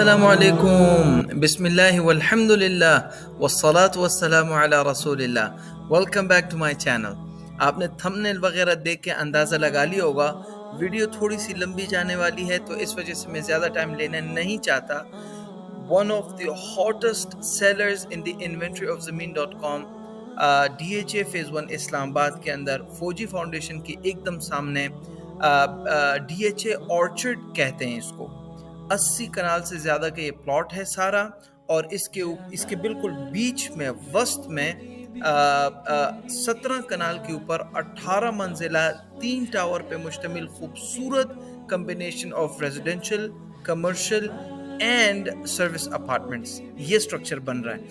अस्सलामुअलैकुम बिस्मिल्लाहि वल्हम्दुलिल्लाह वस्सलातु वस्सलामु अला रसूलिल्लाह। Welcome back to my channel. आपने थंबनेल वगैरह देख के अंदाज़ा लगा लिया होगा वीडियो थोड़ी सी लंबी जाने वाली है, तो इस वजह से मैं ज़्यादा टाइम लेना नहीं चाहता। One of the hottest sellers in the inventory of ज़मीन.com DHA फेज़ 1 इस्लामाबाद के अंदर फौजी फाउंडेशन के एकदम सामने DHA ऑर्चर्ड कहते हैं इसको। 80 कनाल से ज़्यादा का ये प्लॉट है सारा, और इसके बिल्कुल बीच में वस्त में 17 कनाल के ऊपर 18 मंजिला 3 टावर पे मुश्तमिल खूबसूरत combination of residential, commercial and service apartments ये स्ट्रक्चर बन रहा है।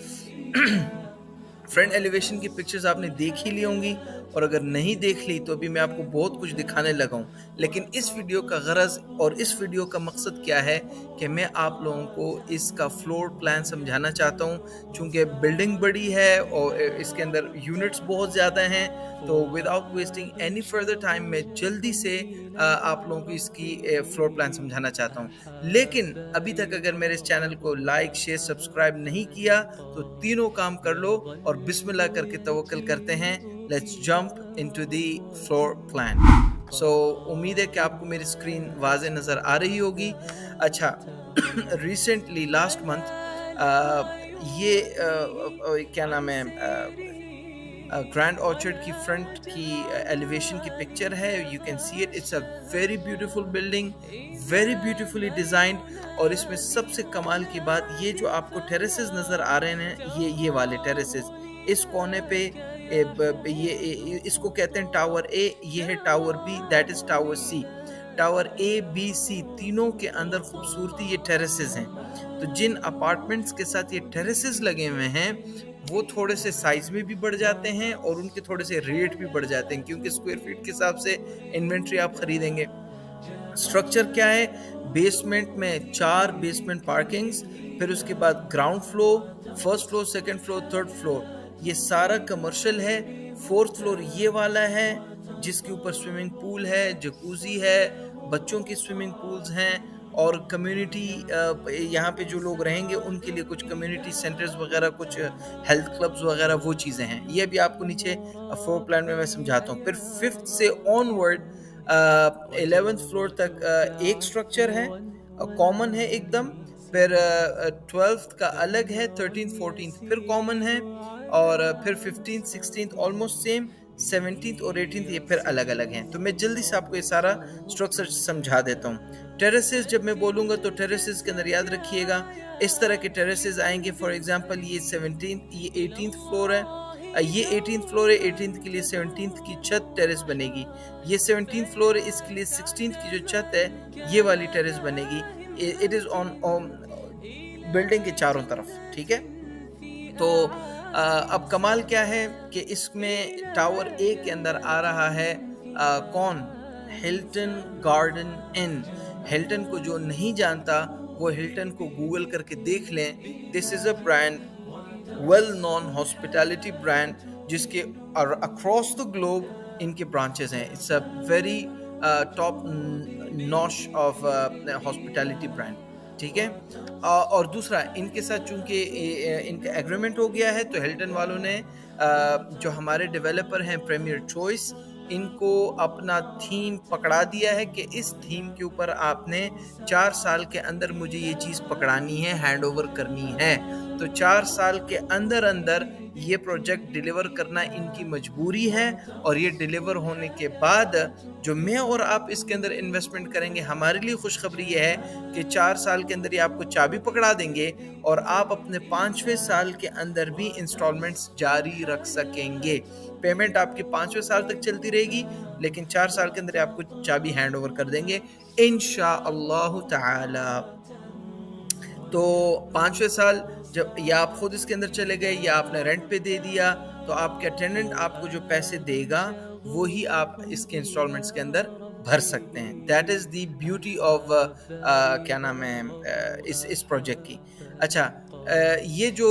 फ्रंट एलिवेशन की पिक्चर्स आपने देख ही ली होंगी, और अगर नहीं देख ली तो अभी मैं आपको बहुत कुछ दिखाने लगा हूँ। लेकिन इस वीडियो का गरज और इस वीडियो का मकसद क्या है कि मैं आप लोगों को इसका फ्लोर प्लान समझाना चाहता हूँ। चूँकि बिल्डिंग बड़ी है और इसके अंदर यूनिट्स बहुत ज़्यादा हैं, तो without wasting any further time मैं जल्दी से आप लोगों को इसकी फ्लोर प्लान समझाना चाहता हूँ। लेकिन अभी तक अगर मेरे इस चैनल को लाइक, शेयर, सब्सक्राइब नहीं किया तो तीनों काम कर लो और बिस्मिल्लाह करके तवक्कल करते हैं। Let's jump into the floor plan. सो उम्मीद है कि आपको मेरी स्क्रीन वाज़े नज़र आ रही होगी। अच्छा, रिसेंटली लास्ट मंथ ये क्या नाम है, ग्रैंड ऑर्चर्ड की फ्रंट की एलिवेशन की पिक्चर है। You can see it, it's a very beautiful building, very beautifully designed. और इसमें सबसे कमाल की बात, ये जो आपको टेरेसेस नज़र आ रहे हैं, ये वाले टेरेसेस, इस कोने पे ये इसको कहते हैं टावर ए, ये है tower B, that is tower C. Tower A, B, C तीनों के अंदर खूबसूरती ये टेरेसेस हैं। तो जिन अपार्टमेंट्स के साथ ये टेरेसेस लगे हुए हैं वो थोड़े से साइज में भी बढ़ जाते हैं और उनके थोड़े से रेट भी बढ़ जाते हैं, क्योंकि स्क्वायर फीट के हिसाब से इन्वेंट्री आप खरीदेंगे। स्ट्रक्चर क्या है, बेसमेंट में 4 बेसमेंट पार्किंग्स, फिर उसके बाद ground floor, first floor, second floor, third floor, ये सारा कमर्शियल है। फोर्थ फ्लोर ये वाला है जिसके ऊपर स्विमिंग पूल है, जकूजी है, बच्चों की स्विमिंग पूल्स हैं, और कम्युनिटी यहाँ पे जो लोग रहेंगे उनके लिए कुछ कम्युनिटी सेंटर्स वगैरह, कुछ हेल्थ क्लब्स वगैरह, वो चीज़ें हैं। ये भी आपको नीचे फ्लोर प्लान में मैं समझाता हूँ। फिर 5th से ऑनवर्ड 11th फ्लोर तक एक स्ट्रक्चर है, कॉमन है एकदम। फिर 12th का अलग है, 13th 14th फिर कॉमन है, और फिर 15th 16th almost same, 17th और 18th ये फिर अलग अलग हैं। तो मैं जल्दी से आपको ये सारा स्ट्रक्चर समझा देता हूँ। टेरेसेस जब मैं बोलूँगा तो टेरेसेस के अंदर याद रखिएगा इस तरह के टेरेसेस आएंगे। फॉर एग्जांपल ये 17th, ये 18th फ्लोर है, ये 18th फ्लोर है, 18th के लिए 17th की छत टेरेस बनेगी। ये 17th फ्लोर है, इसके लिए 16th की जो छत है ये वाली टेरेस बनेगी। इट इज़ ऑन बिल्डिंग के चारों तरफ, ठीक है। तो अब कमाल क्या है कि इसमें टावर ए के अंदर आ रहा है कौन, हिल्टन गार्डन इन। हिल्टन को जो नहीं जानता वो हिल्टन को गूगल करके देख लें। This is a brand, well known hospitality brand, जिसके अक्रॉस द ग्लोब इनके ब्रांचेस हैं। It's a very top notch of hospitality brand, ठीक है। और दूसरा, इनके साथ चूंकि इनका एग्रीमेंट हो गया है, तो हिल्टन वालों ने जो हमारे डेवलपर हैं प्रीमियर चॉइस, इनको अपना थीम पकड़ा दिया है कि इस थीम के ऊपर आपने 4 साल के अंदर मुझे ये चीज़ पकड़ानी है, हैंड ओवर करनी है। तो 4 साल के अंदर अंदर ये प्रोजेक्ट डिलीवर करना इनकी मजबूरी है। और ये डिलीवर होने के बाद जो मैं और आप इसके अंदर इन्वेस्टमेंट करेंगे, हमारे लिए खुशखबरी ये है कि 4 साल के अंदर ये आपको चाबी पकड़ा देंगे और आप अपने 5वें साल के अंदर भी इंस्टॉलमेंट्स जारी रख सकेंगे। पेमेंट आपकी 5वें साल तक चलती रहेगी, लेकिन 4 साल के अंदर आपको चाबी हैंड ओवर कर देंगे इंशाअल्लाह ताला। तो 5वें साल जब या आप खुद इसके अंदर चले गए या आपने रेंट पे दे दिया, तो आपका टेनेंट आपको जो पैसे देगा वो ही आप इसके इंस्टॉलमेंट्स के अंदर भर सकते हैं। That is the beauty of क्या नाम है इस प्रोजेक्ट की। अच्छा, ये जो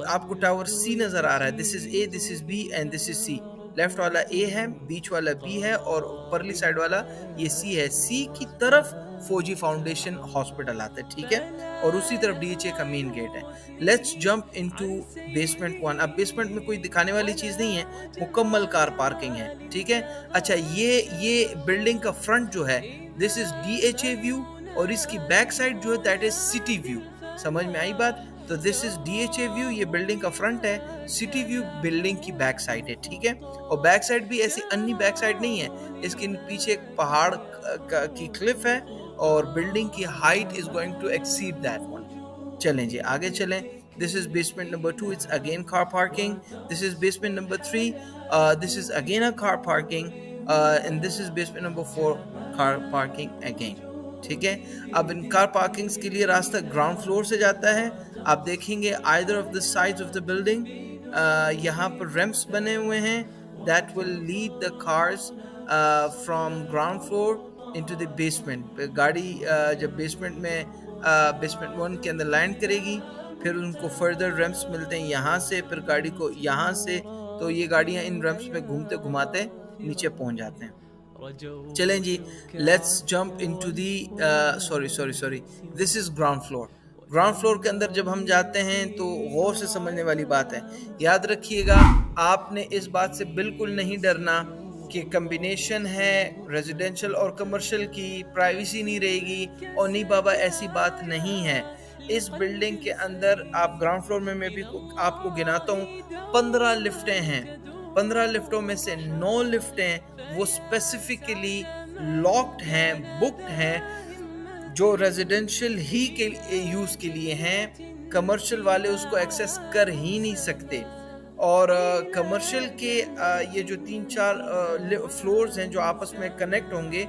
आपको टावर सी नज़र आ रहा है, this is A, this is B and this is C. Left वाला ए है, बीच वाला बी है और ऊपरली साइड वाला ये सी है। सी की तरफ फौजी फाउंडेशन हॉस्पिटल आता है, ठीक है, और उसी तरफ DHA का मेन गेट है। Let's jump into basement 1। अब बेसमेंट में कोई दिखाने वाली चीज़ नहीं है, मुकम्मल कार पार्किंग है, ठीक है। अच्छा, ये बिल्डिंग का फ्रंट जो है दिस इज DHA व्यू, और इसकी बैक साइड जो है दैट इज सिटी व्यू। समझ में आई बात? तो दिस इज DHA व्यू, ये बिल्डिंग का फ्रंट है, सिटी व्यू बिल्डिंग की बैक साइड है, ठीक है। और बैक साइड भी ऐसी अन्नी बैक साइड नहीं है, इसके पीछे एक पहाड़ की क्लिफ है और बिल्डिंग की height is going to exceed that one. चलें जी आगे चलें। This is basement number 2. It's again car parking. This is basement number 3. This is again a car parking. And this is basement number 4. Car parking again. ठीक है। अब इन car parkings के लिए रास्ता ग्राउंड फ्लोर से जाता है। आप देखेंगे either of the sides of the building यहाँ पर रैंप्स बने हुए हैं that will lead the cars from ground floor into the basement। गाड़ी जब बेसमेंट में बेसमेंट 1 के अंदर लैंड करेगी, फिर उनको फर्दर रैंप्स मिलते हैं यहाँ से, फिर गाड़ी को यहाँ से, तो ये गाड़ियाँ इन रैंप्स में घूमते घुमाते नीचे पहुँच जाते हैं। चलें जी, let's jump into the sorry this is ground floor. Ground floor के अंदर जब हम जाते हैं तो गौर से समझने वाली बात है। याद रखिएगा, आपने इस बात से बिल्कुल नहीं डरना कि कम्बिनेशन है रेजिडेंशियल और कमर्शियल की, प्राइवेसी नहीं रहेगी, और नहीं बाबा ऐसी बात नहीं है। इस बिल्डिंग के अंदर आप ग्राउंड फ्लोर में मैं भी आपको गिनाता हूँ 15 लिफ्टें हैं। 15 लिफ्टों में से 9 लिफ्टें वो स्पेसिफिकली लॉक्ड हैं, बुक्ड हैं, जो रेजिडेंशियल ही के यूज़ के लिए हैं। कमर्शियल वाले उसको एक्सेस कर ही नहीं सकते। और कमर्शियल के ये जो 3-4 फ्लोर्स हैं जो आपस में कनेक्ट होंगे,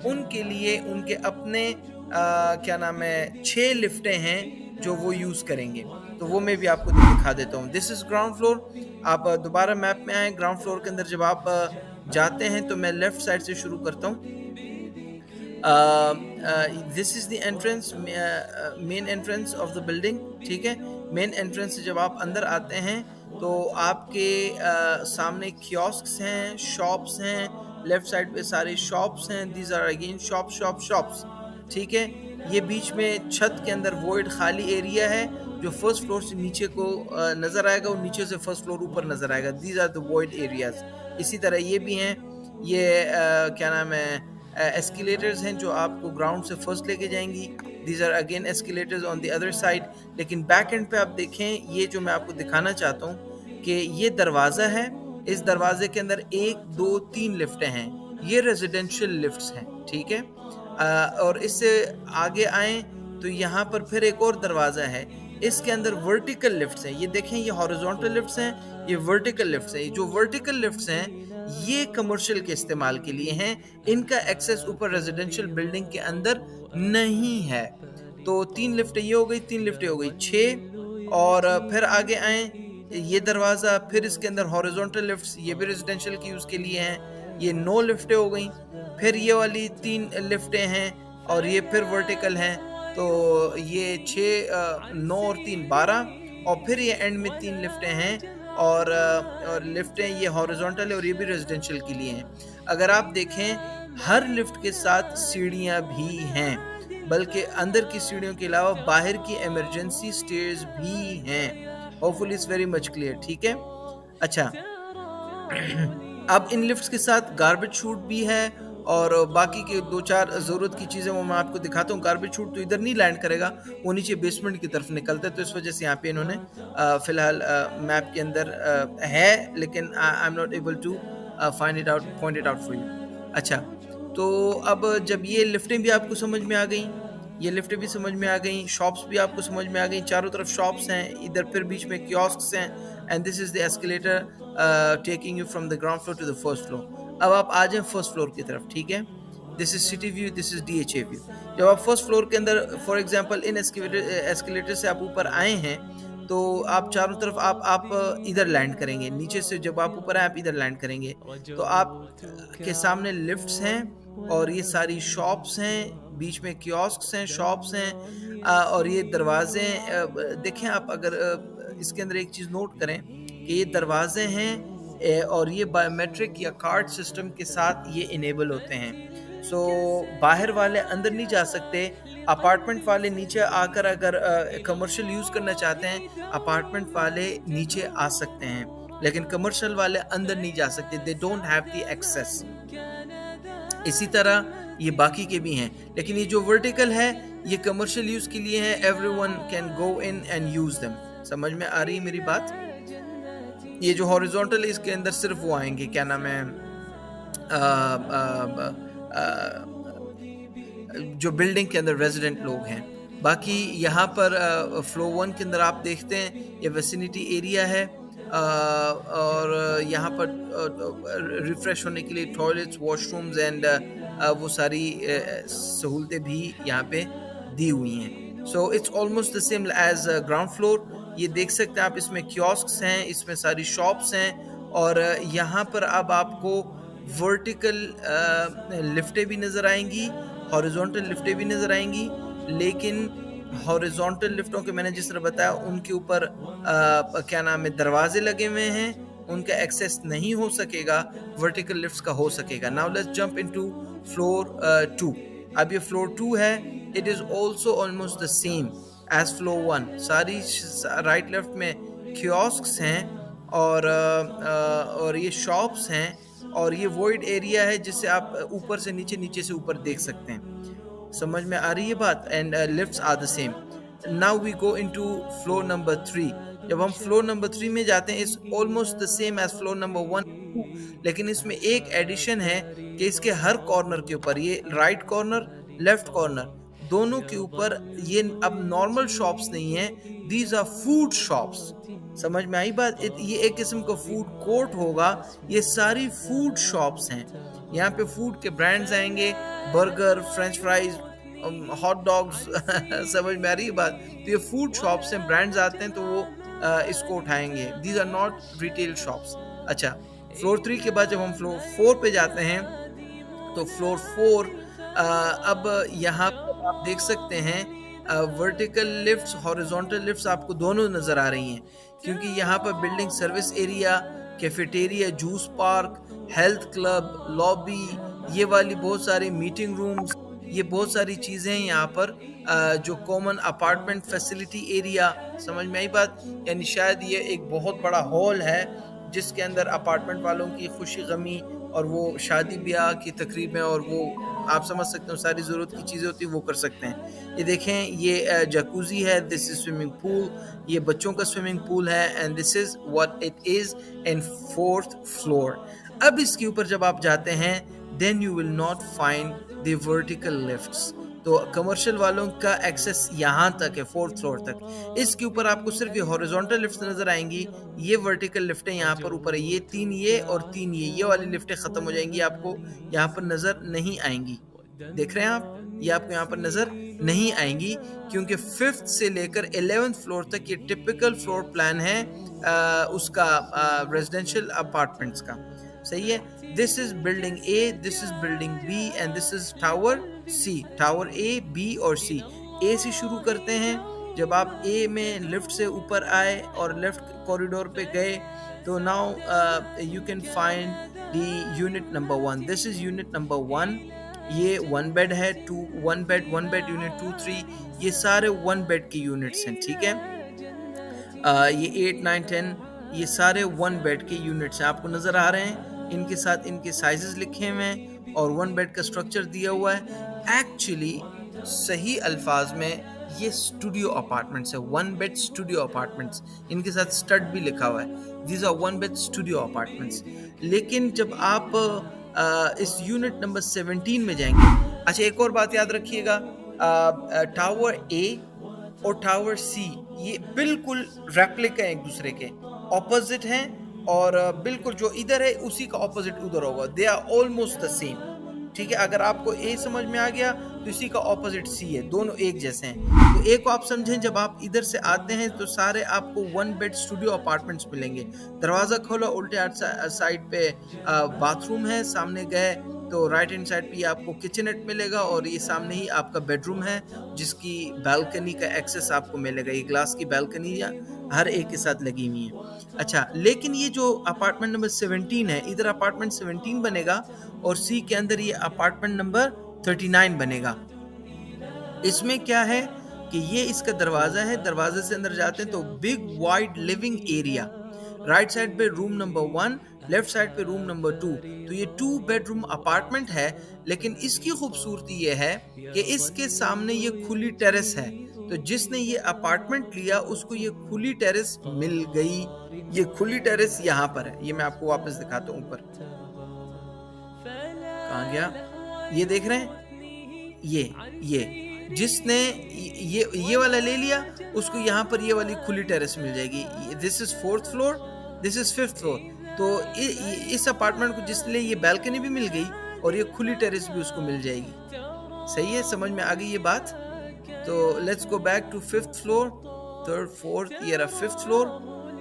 उनके लिए उनके अपने क्या नाम है 6 लिफ्टें हैं जो वो यूज़ करेंगे। तो वो मैं भी आपको दिखा देता हूँ। This is ground floor. आप दोबारा मैप में आए, ग्राउंड फ्लोर के अंदर जब आप जाते हैं तो मैं लेफ़्ट साइड से शुरू करता हूँ। This is the entrance, main entrance of the building, ठीक है। मेन एंट्रेंस से जब आप अंदर आते हैं तो आपके सामने कियोस्क्स हैं, शॉप्स हैं, लेफ़्ट साइड पे सारे शॉप्स हैं। दीज आर अगेन शॉप्स, ठीक है। ये बीच में छत के अंदर वॉइड खाली एरिया है जो फर्स्ट फ्लोर से नीचे को नज़र आएगा और नीचे से फर्स्ट फ्लोर ऊपर नज़र आएगा। These are the void areas. इसी तरह ये भी हैं, ये क्या नाम है एस्केलेटर्स हैं जो आपको ग्राउंड से फर्स्ट लेके जाएंगी। These are again escalators on the other side. लेकिन बैक एंड पे आप देखें, ये जो मैं आपको दिखाना चाहता हूँ कि ये दरवाज़ा है, इस दरवाजे के अंदर 1, 2, 3 लिफ्टें हैं। ये रेजिडेंशियल लिफ्ट्स हैं, ठीक है। और इससे आगे आएँ तो यहाँ पर फिर एक और दरवाज़ा है, इसके अंदर वर्टिकल लिफ्ट्स हैं। ये देखें, ये हॉरिजॉन्टल लिफ्ट्स हैं, ये वर्टिकल लिफ्ट्स हैं। जो वर्टिकल लिफ्ट्स हैं ये कमर्शियल के इस्तेमाल के लिए हैं, इनका एक्सेस ऊपर रेजिडेंशियल बिल्डिंग के अंदर नहीं है। तो 3 लिफ्टें ये हो गई, 3 लिफ्टें हो गई 6। और फिर आगे आएँ, ये दरवाज़ा, फिर इसके अंदर हॉरिजॉन्टल लिफ्ट्स, ये भी रेजिडेंशियल की यूज़ के लिए हैं। ये 9 लिफ्टें हो गई। फिर ये वाली 3 लिफ्टें हैं और ये फिर वर्टिकल हैं। तो ये 6, 9 और 3 12। और फिर ये एंड में 3 लिफ्टें हैं और लिफ्टें ये हॉरिजॉन्टल है और ये भी रेजिडेंशियल के लिए हैं। अगर आप देखें, हर लिफ्ट के साथ सीढ़ियाँ भी हैं, बल्कि अंदर की सीढ़ियों के अलावा बाहर की इमरजेंसी स्टेयर्स भी हैं। Hopefully it's very much clear, ठीक है। अच्छा, अब इन लिफ्ट्स के साथ गार्बेज शूट भी है और बाकी के 2-4 ज़रूरत की चीज़ें वो मैं आपको दिखाता हूँ। गार्बेज शूट तो इधर नहीं लैंड करेगा, वो नीचे बेसमेंट की तरफ निकलता है, तो इस वजह से यहाँ पे इन्होंने फ़िलहाल मैप के अंदर है, लेकिन I am not able two point it out for you. अच्छा, तो अब जब ये लिफ्टें भी आपको समझ में आ गई, ये लिफ्टें भी समझ में आ गई, शॉप्स भी आपको समझ में आ गई, चारों तरफ शॉप्स हैं, इधर फिर बीच में कियोस्क्स हैं, and this is the escalator taking you from the ground floor to the first floor. अब आप आ जाएं फर्स्ट फ्लोर की तरफ, ठीक है। This is city view, this is DHA view. जब आप फर्स्ट फ्लोर के अंदर फॉर एग्जांपल इन एस्केलेटर से आप ऊपर आए हैं तो आप चारों तरफ आप इधर लैंड करेंगे। नीचे से जब आप ऊपर आए आप इधर लैंड करेंगे तो आप के सामने लिफ्ट्स हैं और ये सारी शॉप्स हैं, बीच में कियोस्क्स हैं, शॉप्स हैं, और ये दरवाजे देखें आप। अगर इसके अंदर एक चीज़ नोट करें कि ये दरवाजे हैं और ये बायोमेट्रिक या कार्ड सिस्टम के साथ ये इनेबल होते हैं। सो बाहर वाले अंदर नहीं जा सकते। अपार्टमेंट वाले नीचे आकर अगर कमर्शियल यूज़ करना चाहते हैं, अपार्टमेंट वाले नीचे आ सकते हैं, लेकिन कमर्शियल वाले अंदर नहीं जा सकते। They don't have the access. इसी तरह ये बाकी के भी हैं, लेकिन ये जो वर्टिकल है ये कमर्शियल यूज़ के लिए है। Everyone can go in and use them. समझ में आ रही है मेरी बात? ये जो हॉरिजॉन्टल है इसके अंदर सिर्फ वो आएंगे, क्या नाम है, जो बिल्डिंग के अंदर रेजिडेंट लोग हैं। बाकी यहाँ पर फ्लोर 1 के अंदर आप देखते हैं ये वेसिनिटी एरिया है, और यहाँ पर रिफ्रेश होने के लिए टॉयलेट्स, वॉशरूम्स एंड वो सारी सहूलतें भी यहाँ पे दी हुई हैं। So it's almost the same as ground floor. ये देख सकते हैं आप, इसमें कियोस्क्स हैं, इसमें सारी शॉप्स हैं, और यहाँ पर अब आपको वर्टिकल लिफ्टें भी नज़र आएंगी, हॉरिजॉन्टल लिफ्टें भी नज़र आएंगी। लेकिन हॉरिजॉन्टल लिफ्टों के मैंने जिस तरह बताया उनके ऊपर क्या नाम है, दरवाजे लगे हुए हैं, उनका एक्सेस नहीं हो सकेगा, वर्टिकल लिफ्ट्स का हो सकेगा। Now let's jump into floor 2। अब ये फ्लोर 2 है, it is also almost the same as floor 1। सारी राइट लेफ्ट में कियोस्क्स हैं, और ये शॉप्स हैं, और ये वॉइड एरिया है जिससे आप ऊपर से नीचे, नीचे से ऊपर देख सकते हैं। समझ में आ रही है बात? And lifts are the same. Now we go into floor number 3। जब हम फ्लोर नंबर 3 में जाते हैं, it's almost the same as floor number 1, लेकिन इसमें एक एडिशन है कि इसके हर कॉर्नर के ऊपर, ये राइट कॉर्नर, लेफ्ट कॉर्नर, दोनों के ऊपर ये अब नॉर्मल शॉप्स नहीं है, दीज आर फूड शॉप्स। समझ में आई बात? ये एक किस्म का फूड कोर्ट होगा, ये सारी फूड शॉप्स हैं। यहाँ पे फूड के ब्रांड्स आएंगे, burger, French fries, hot dogs समझ में आ रही है बात? तो ये फूड शॉप्स हैं, ब्रांड्स आते हैं तो वो इसको उठाएंगे। These are not retail shops. अच्छा, फ्लोर 3 के बाद जब हम फ्लोर 4 पे जाते हैं, तो फ्लोर 4 अब यहाँ आप देख सकते हैं वर्टिकल लिफ्ट्स, हॉरिजॉन्टल लिफ्ट्स आपको दोनों नज़र आ रही हैं, क्योंकि यहाँ पर building service area, cafeteria, juice park, health club, lobby, ये वाली बहुत सारी मीटिंग रूम्स, ये बहुत सारी चीज़ें हैं यहाँ पर, जो कॉमन अपार्टमेंट फैसिलिटी एरिया। समझ में आई बात? यानी शायद ये एक बहुत बड़ा हॉल है जिसके अंदर अपार्टमेंट वालों की खुशी गमी और वो शादी ब्याह की तकरीबें, और वो आप समझ सकते हो सारी ज़रूरत की चीज़ें होती है, वो कर सकते हैं। ये देखें, ये जकूज़ी है, दिस इज़ स्विमिंग पूल, ये बच्चों का स्विमिंग पूल है, and this is what it is in 4th floor. अब इसके ऊपर जब आप जाते हैं, then you will not find the vertical lifts. तो कमर्शियल वालों का एक्सेस यहाँ तक है, 4th फ्लोर तक। इसके ऊपर आपको सिर्फ ये हॉरिजॉन्टल लिफ्ट नज़र आएंगी, ये वर्टिकल लिफ्टें यहाँ पर ऊपर है, ये 3 ये और 3 ये वाली लिफ्टें ख़त्म हो जाएंगी, आपको यहाँ पर नज़र नहीं आएंगी। देख रहे हैं आप, ये आपको यहाँ पर नज़र नहीं आएंगी, क्योंकि 5th से लेकर 11th फ्लोर तक ये टिपिकल फ्लोर प्लान है उसका, रेजिडेंशियल अपार्टमेंट्स का। सही है? This is building A, this is building B, and this is tower C. Tower A, B और सी। ए से शुरू करते हैं। जब आप ए में लिफ्ट से ऊपर आए और लेफ्ट कॉरिडोर पे गए, तो now you can find the unit number 1। This is unit number 1। ये 1 बेड है, 1 बेड यूनिट 2, 3, ये सारे 1 बेड के यूनिट्स हैं। ठीक है? ये 8, 9, 10 ये सारे 1 बेड के यूनिट्स हैं, आपको नज़र आ रहे हैं। इनके साथ इनके साइजेस लिखे हुए हैं और 1 बेड का स्ट्रक्चर दिया हुआ है। एक्चुअली सही अल्फाज में ये स्टूडियो अपार्टमेंट्स है, 1 बेड स्टूडियो अपार्टमेंट्स। इनके साथ स्टड भी लिखा हुआ है, these are 1 bed studio apartments. लेकिन जब आप इस यूनिट नंबर 17 में जाएंगे, अच्छा एक और बात याद रखिएगा, टावर ए और टावर सी ये बिल्कुल रेप्लिका हैं, एक दूसरे के ऑपोजिट हैं, और बिल्कुल जो इधर है उसी का ऑपोजिट उधर होगा। They are almost the same. ठीक है? अगर आपको ए समझ में आ गया तो इसी का ऑपोजिट सी है, दोनों एक जैसे हैं। तो एक को आप समझें, जब आप इधर से आते हैं तो सारे आपको 1 बेड स्टूडियो अपार्टमेंट्स मिलेंगे। दरवाज़ा खोला, उल्टे साइड पे बाथरूम है, सामने गए तो राइट हैंड साइड पे आपको किचननेट मिलेगा और ये सामने ही आपका बेडरूम है जिसकी बालकनी का एक्सेस आपको मिलेगा। ये ग्लास की बालकनी हर एक के साथ लगी हुई है। अच्छा, लेकिन ये जो अपार्टमेंट नंबर 17 है, इधर अपार्टमेंट 17 बनेगा और सी के अंदर ये अपार्टमेंट नंबर 39 बनेगा। इसमें क्या है कि ये इसका दरवाजा है, दरवाजे से अंदर जाते हैं तो big wide living area, right side पे रूम नंबर 1, लेफ्ट साइड पे रूम नंबर 2। तो ये 2 बेडरूम अपार्टमेंट है, लेकिन इसकी खूबसूरती ये है कि इसके सामने ये खुली टेरेस है। तो जिसने ये अपार्टमेंट लिया उसको ये खुली टेरेस मिल गई। ये खुली टेरेस यहाँ पर है, ये मैं आपको वापस दिखाता हूँ। ऊपर कहाँ गया, ये देख रहे हैं, ये जिसने ये वाला ले लिया उसको यहाँ पर ये वाली खुली टेरेस मिल जाएगी। This is 4th floor, this is 5th floor. तो इस अपार्टमेंट को जिसने ये बैल्कनी भी मिल गई और ये खुली टेरेस भी उसको मिल जाएगी। सही है, समझ में आ गई ये बात। तो let's go back to 5th floor, 3rd 4th, ये रहा 5th फ्लोर।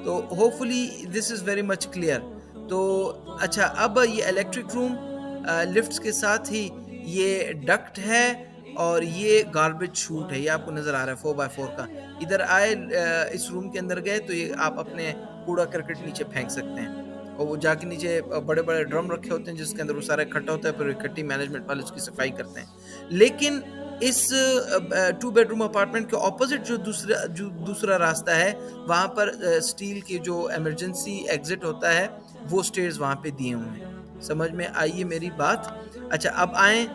तो hopefully this is very much clear. तो अच्छा, अब ये इलेक्ट्रिक रूम लिफ्ट्स के साथ ही ये डक्ट है और ये गार्बेज शूट है, ये आपको नजर आ रहा है 4x4 का। इधर आए, इस रूम के अंदर गए तो ये आप अपने कूड़ा करकट नीचे फेंक सकते हैं और वो जाके नीचे बड़े बड़े ड्रम रखे होते हैं जिसके अंदर वो सारा इकट्ठा होता है, फिर इकट्ठी मैनेजमेंट वाले उसकी सफाई करते हैं। लेकिन इस 2 बेडरूम अपार्टमेंट के ऑपोजिट जो दूसरा रास्ता है, वहाँ पर स्टील के जो इमरजेंसी एग्जिट होता है वो स्टेयर्स वहाँ पे दिए हुए हैं। समझ में आई है मेरी बात। अच्छा, अब आए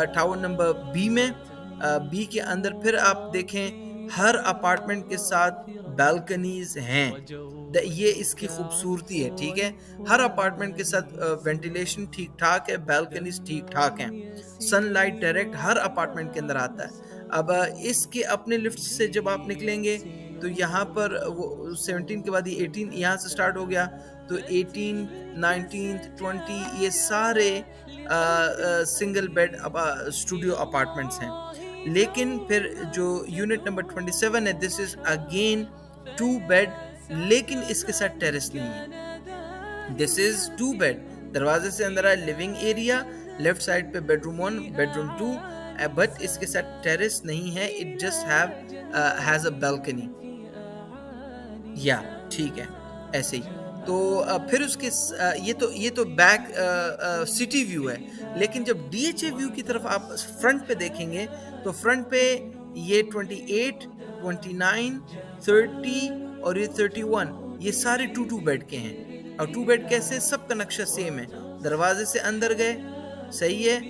टावर नंबर बी में। बी के अंदर फिर आप देखें हर अपार्टमेंट के साथ बालकनीज हैं। ये इसकी खूबसूरती है, ठीक है। हर अपार्टमेंट के साथ वेंटिलेशन ठीक ठाक है, बालकनीज ठीक ठाक हैं, सनलाइट डायरेक्ट हर अपार्टमेंट के अंदर आता है। अब इसके अपने लिफ्ट से जब आप निकलेंगे तो यहाँ पर वो 17 के बाद ये 18 यहाँ से स्टार्ट हो गया। तो 18, 19, 20 ये सारे सिंगल बेड स्टूडियो अपार्टमेंट्स हैं। लेकिन फिर जो यूनिट नंबर 27 है, दिस इज अगेन 2 बेड, लेकिन इसके साथ टेरेस नहीं है। दिस इज 2 बेड, दरवाजे से अंदर है लिविंग एरिया, लेफ्ट साइड पे बेडरूम 1, बेडरूम 2, बट इसके साथ टेरेस नहीं है। It just has a balcony. या ठीक है, ऐसे ही। तो फिर उसके ये तो बैक सिटी व्यू है। लेकिन जब DHA व्यू की तरफ आप फ्रंट पे देखेंगे तो फ्रंट पे ये 28, 29, 30 और ये 31 ये सारे 2 बेड के हैं। और 2 बेड कैसे, सबका नक्शा सेम है। दरवाजे से अंदर गए, सही है,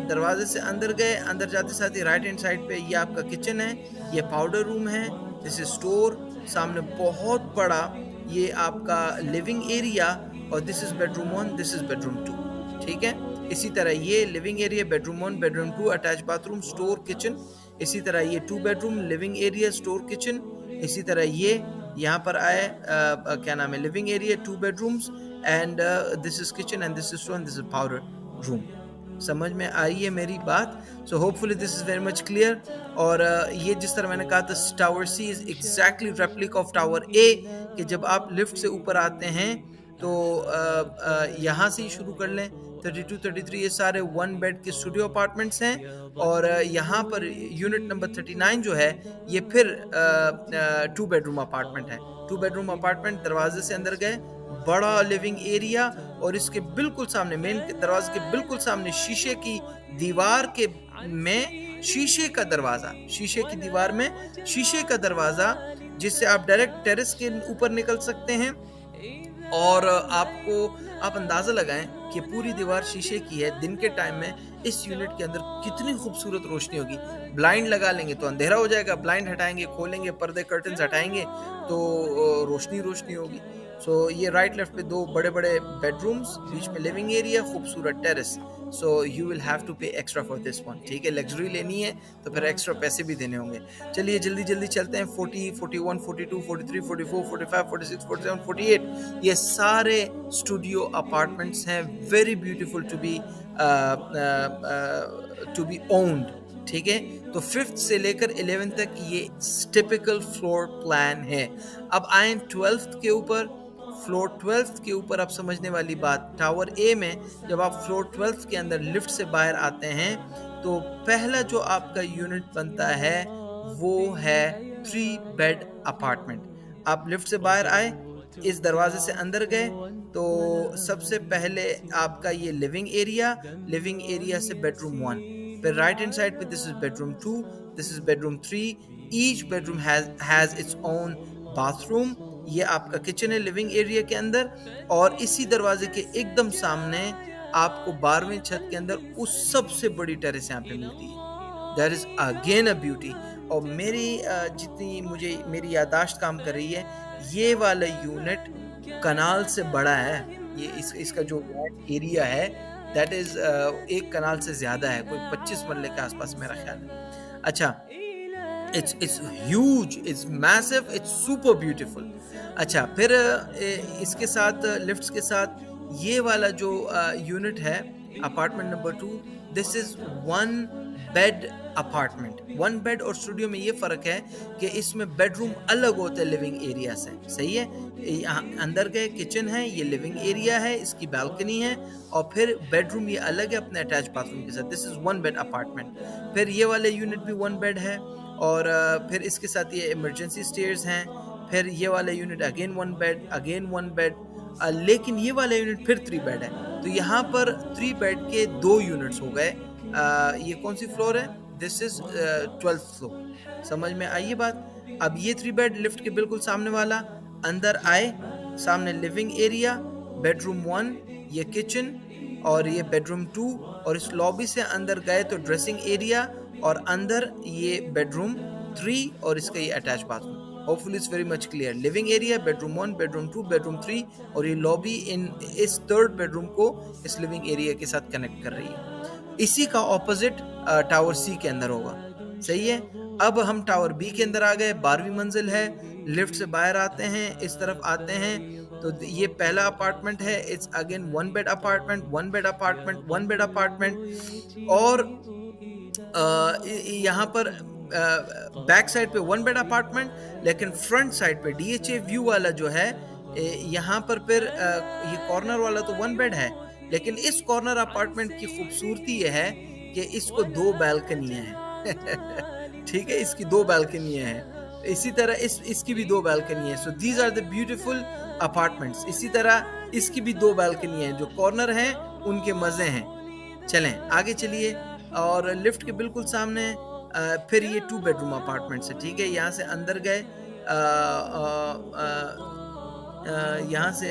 दरवाजे से अंदर गए, अंदर जाते साथ ही राइट हैंड साइड पे ये आपका किचन है, ये पाउडर रूम है, दिस इज स्टोर, सामने बहुत बड़ा ये आपका लिविंग एरिया, और this is bedroom 1, this is bedroom 2, ठीक है। इसी तरह ये living area, bedroom 1, bedroom 2, attach bathroom, store, kitchen. इसी तरह ये 2 bedroom, living area, store, kitchen. इसी तरह ये यहाँ पर आए, क्या नाम है, living area, 2 bedrooms, and this is kitchen, and this is store, and this is powder room. समझ में आई है मेरी बात। So hopefully this is very much clear. और ये जिस तरह मैंने कहा था, tower C is exactly replica of tower A, कि जब आप लिफ्ट से ऊपर आते हैं तो यहाँ से ही शुरू कर लें। 32, 33 ये सारे 1 बेड के स्टूडियो अपार्टमेंट्स हैं। और यहाँ पर यूनिट नंबर 39 जो है ये फिर 2 बेडरूम अपार्टमेंट है। 2 बेडरूम अपार्टमेंट, दरवाजे से अंदर गए, बड़ा लिविंग एरिया, और इसके बिल्कुल सामने, मेन दरवाजे के बिल्कुल सामने शीशे की दीवार के में शीशे का दरवाजा, शीशे की दीवार में शीशे का दरवाजा, जिससे आप डायरेक्ट टेरेस के ऊपर निकल सकते हैं। और आप अंदाजा लगाएं कि पूरी दीवार शीशे की है। दिन के टाइम में इस यूनिट के अंदर कितनी खूबसूरत रोशनी होगी। ब्लाइंड लगा लेंगे तो अंधेरा हो जाएगा, ब्लाइंड हटाएंगे, खोलेंगे, पर्दे कर्टन्स हटाएंगे तो रोशनी रोशनी होगी। सो ये राइट लेफ्ट पे 2 बड़े बड़े बेडरूम्स, बीच में लिविंग एरिया, खूबसूरत terrace. So you will have to pay extra for this one, ठीक है। लग्जरी लेनी है तो फिर एक्स्ट्रा पैसे भी देने होंगे। चलिए जल्दी जल्दी चलते हैं। 40, 41, 42, 43, 44, 45, 46, 47, 48 ये सारे स्टूडियो अपार्टमेंट्स हैं। Very beautiful to be owned, ठीक है। तो 5th से लेकर 11th तक ये टिपिकल फ्लोर प्लान है। अब आए 12th के ऊपर। फ्लोर 12th के ऊपर आप समझने वाली बात, टावर ए में जब आप फ्लोर 12th के अंदर लिफ्ट से बाहर आते हैं तो पहला जो आपका यूनिट बनता है वो है 3 बेड अपार्टमेंट। आप लिफ्ट से बाहर आए, इस दरवाजे से अंदर गए तो सबसे पहले आपका ये लिविंग एरिया से बेडरूम 1, फिर राइट हैंड साइड पे this is bedroom 2, this is bedroom 3। Each bedroom has its own bathroom. ये आपका किचन है लिविंग एरिया के अंदर, और इसी दरवाजे के एकदम सामने आपको 12वीं छत के अंदर उस सबसे बड़ी टेरेस यहाँ पे मिलती है। That is again a beauty. और मेरी जितनी मुझे मेरी यादाश्त काम कर रही है, ये वाला यूनिट कनाल से बड़ा है। ये इसका जो एरिया है दैट इज एक कनाल से ज्यादा है, कोई 25 मरले के आसपास मेरा ख्याल है। अच्छा, it's huge, it's massive, it's super beautiful। अच्छा, फिर इसके साथ लिफ्ट्स के साथ ये वाला जो यूनिट है apartment number 2, this is 1 bed apartment. 1 bed और स्टूडियो में ये फर्क है कि इसमें बेडरूम अलग होते हैं लिविंग एरिया से, सही है। यहाँ अंदर गए किचन है, ये लिविंग एरिया है, इसकी बालकनी है, और फिर बेडरूम ये अलग है अपने अटैच बाथरूम के साथ। This is 1 bed apartment. फिर ये वाले यूनिट भी 1 बेड है, और फिर इसके साथ ये इमरजेंसी स्टेयर्स हैं। फिर ये वाला unit again 1 bed, again 1 bed, लेकिन ये वाला यूनिट फिर 3 बेड है। तो यहाँ पर 3 बेड के 2 यूनिट्स हो गए। ये कौन सी फ्लोर है? This is 12th floor. समझ में आई ये बात? अब ये 3 बेड लिफ्ट के बिल्कुल सामने वाला, अंदर आए, सामने लिविंग एरिया, बेडरूम 1, ये किचन, और ये बेडरूम 2, और इस लॉबी से अंदर गए तो ड्रेसिंग एरिया, और अंदर ये बेडरूम 3 और इसका ये attach bathroom. Hopefully it's very much clear. Living area, bedroom 1, bedroom 2, bedroom 3, और ये लॉबी इस 3rd बेडरूम को इस लिविंग एरिया के साथ कनेक्ट कर रही है। इसी का ऑपोजिट टावर सी के अंदर होगा, सही है। अब हम टावर बी के अंदर आ गए, 12वीं मंजिल है। लिफ्ट से बाहर आते हैं, इस तरफ आते हैं तो ये पहला अपार्टमेंट है। It's again 1 bed apartment, 1 bed apartment, 1 bed apartment. और यहाँ पर बैक साइड पे 1 बेड अपार्टमेंट, लेकिन फ्रंट साइड पे DHA व्यू वाला जो है, यहाँ पर फिर ये कॉर्नर वाला तो 1 बेड है, लेकिन इस कॉर्नर अपार्टमेंट की खूबसूरती ये है कि इसको 2 बालकनियां हैं। ठीक है, इसकी 2 बालकनियां हैं। इसी तरह इसकी भी 2 बालकनी है। So these are the beautiful apartments. इसी तरह इसकी भी 2 बालकनी है, जो कॉर्नर हैं उनके मजे हैं। चलें आगे चलिए, और लिफ्ट के बिल्कुल सामने फिर ये 2 बेडरूम अपार्टमेंट्स है। ठीक है, यहाँ से अंदर गए, यहाँ से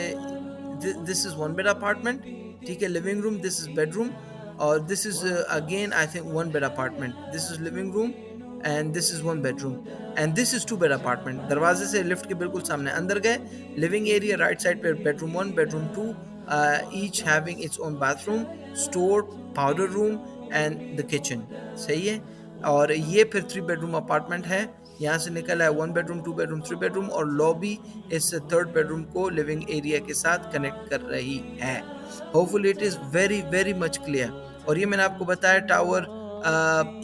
दिस इज 1 बेड अपार्टमेंट। ठीक है, living room, this is bedroom, और this is again I think 1 bed apartment. This is living room and this is 1 bedroom and this is 2 bed apartment. दरवाजे से लिफ्ट के बिल्कुल सामने अंदर गए, लिविंग एरिया राइट साइड पे bedroom 1, bedroom 2, each having its own bathroom, store, powder room and the kitchen। सही है। और ये फिर 3 बेडरूम अपार्टमेंट है। यहाँ से निकला है 1 बेडरूम, 2 बेडरूम, 3 बेडरूम, और लॉबी इस 3rd बेडरूम को लिविंग एरिया के साथ कनेक्ट कर रही है। Hopefully it is very very much clear. और ये मैंने आपको बताया टावर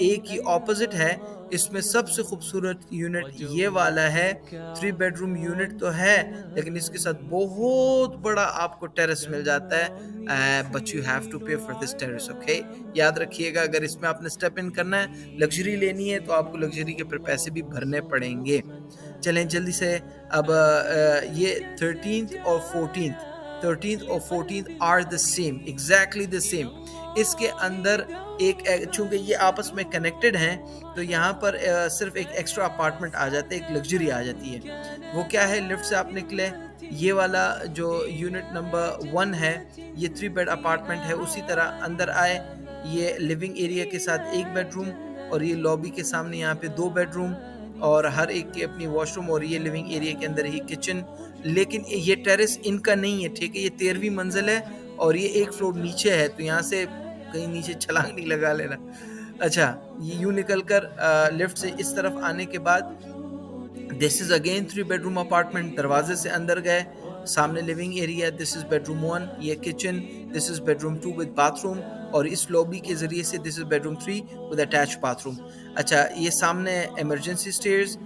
ए की ऑपोजिट है। इसमें सबसे खूबसूरत यूनिट ये वाला है। 3 बेडरूम यूनिट तो है, लेकिन इसके साथ बहुत बड़ा आपको टेरेस मिल जाता है, but you have to pay for this terrace. Okay, याद रखिएगा, अगर इसमें आपने स्टेप इन करना है, लग्जरी लेनी है, तो आपको लग्जरी के फिर पैसे भी भरने पड़ेंगे। चलें जल्दी से। अब ये 13th और 14th are the same, exactly the same. इसके अंदर चूंकि ये आपस में कनेक्टेड हैं, तो यहाँ पर सिर्फ एक एक्स्ट्रा अपार्टमेंट आ जाता है, एक लग्जरी आ जाती है। वो क्या है? लिफ्ट से आप निकले, ये वाला जो यूनिट नंबर 1 है, ये 3 बेड अपार्टमेंट है। उसी तरह अंदर आए, ये लिविंग एरिया के साथ 1 बेडरूम, और ये लॉबी के सामने यहाँ पे 2 बेडरूम, और हर एक की अपनी वॉशरूम, और ये लिविंग एरिया के अंदर ही किचन। लेकिन ये टेरेस इनका नहीं है, ठीक है। ये 13वीं मंजिल है और ये 1 फ्लोर नीचे है, तो यहाँ से कहीं नीचे छलांग नहीं लगा लेना। अच्छा, ये यूं निकल कर लिफ्ट से इस तरफ आने के बाद this is again 3 bedroom apartment. दरवाजे से अंदर गए, सामने living area, this is bedroom 1, ये kitchen, this is bedroom 2 with bathroom, और इस लॉबी के जरिए से this is bedroom 3 with attach bathroom. अच्छा, ये सामने इमरजेंसी स्टेयर्स,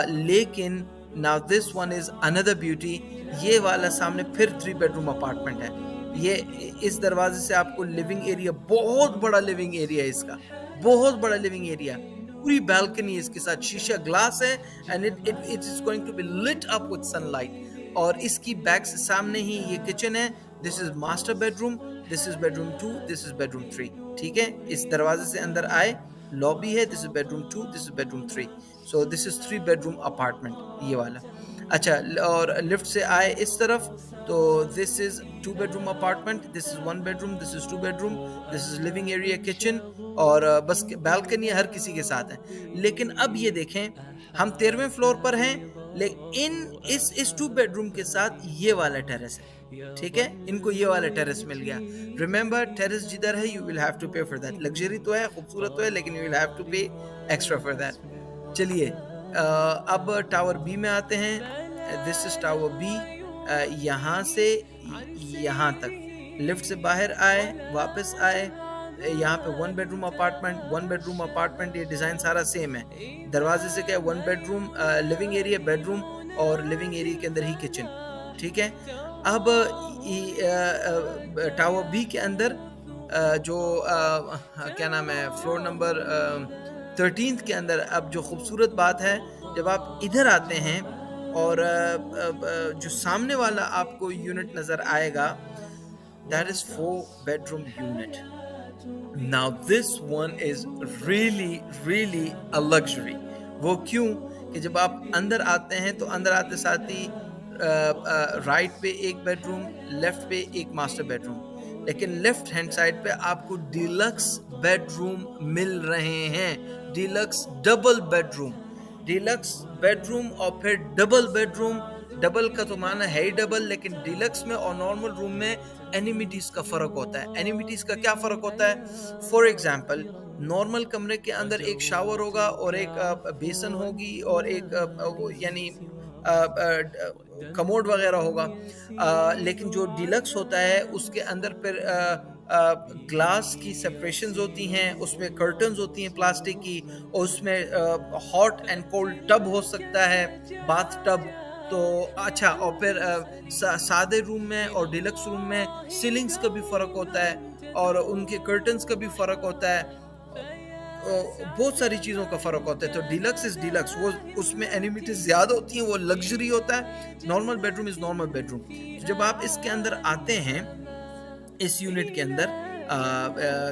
लेकिन now this one is another beauty. ये वाला सामने फिर 3 बेडरूम अपार्टमेंट है। ये इस दरवाजे से आपको लिविंग एरिया, बहुत बड़ा लिविंग एरिया है इसका, बहुत बड़ा लिविंग एरिया, पूरी बालकनी इसके साथ, शीशा ग्लास है and it is going to be lit up with sunlight. और इसकी बैक से सामने ही ये किचन है। This is master bedroom, this is bedroom 2, this is bedroom 3। ठीक है, इस दरवाजे से अंदर आए, लॉबी है, this is bedroom 2, this is bedroom 3। So this is 3 bedroom apartment ये वाला। अच्छा, और लिफ्ट से आए इस तरफ तो this is 2 bedroom apartment, this is 1 bedroom, this is 2 bedroom, this is living area, kitchen, और बस बालकनी हर किसी के साथ है। लेकिन अब ये देखें, हम 13वें फ्लोर पर हैं, लेकिन इस 2 बेडरूम के साथ ये वाला टेरेस है। ठीक है, इनको ये वाला टेरेस मिल गया। रिमेंबर, टेरेस जिधर है you will have to pay for that. Luxury तो है, खूबसूरत तो है, लेकिन you will have to pay extra for that. चलिए अब टावर बी में आते हैं। This is tower B. यहाँ से यहाँ तक लिफ्ट से बाहर आए, वापस आए, यहाँ पे 1 बेडरूम अपार्टमेंट, 1 बेडरूम अपार्टमेंट। ये डिज़ाइन सारा सेम है। दरवाजे से क्या है, 1 बेडरूम, लिविंग एरिया, बेडरूम, और लिविंग एरिया के अंदर ही किचन। ठीक है, अब टावर बी के अंदर जो क्या नाम है, फ्लोर नंबर 13 के अंदर अब जो खूबसूरत बात है, जब आप इधर आते हैं और जो सामने वाला आपको यूनिट नज़र आएगा, that is 4 bedroom unit. Now this one is really a luxury. वो क्यों कि जब आप अंदर आते हैं तो अंदर आते साथ ही राइट पे 1 बेडरूम, लेफ्ट पे 1 मास्टर बेडरूम, लेकिन लेफ्ट हैंड साइड पे आपको डिलक्स बेडरूम मिल रहे हैं। Deluxe double bedroom, deluxe bedroom और फिर डबल बेडरूम। डबल का तो माना है ही डबल, लेकिन डिलक्स में और नॉर्मल रूम में एनिमिटीज का फर्क होता है। एनिमिटीज का क्या फर्क होता है? फॉर एग्जांपल, नॉर्मल कमरे के अंदर एक शावर होगा और एक बेसन होगी और एक यानी कमोड वगैरह होगा, लेकिन जो डिलक्स होता है उसके अंदर फिर ग्लास की सेपरेशंस होती हैं, उसमें कर्टन्स होती हैं प्लास्टिक की, और उसमें हॉट एंड कोल्ड टब हो सकता है, बाथ टब। तो अच्छा, और फिर सादे रूम में और डिलक्स रूम में सीलिंग्स का भी फ़र्क होता है और उनके कर्टन्स का भी फ़र्क होता है, बहुत सारी चीज़ों का फ़र्क होता है। तो डिलक्स इज़ डिलक्स, वो उसमें एनिमिटीज ज़्यादा होती हैं, वो लग्जरी होता है। Normal bedroom is normal bedroom. तो जब आप इसके अंदर आते हैं, इस यूनिट के अंदर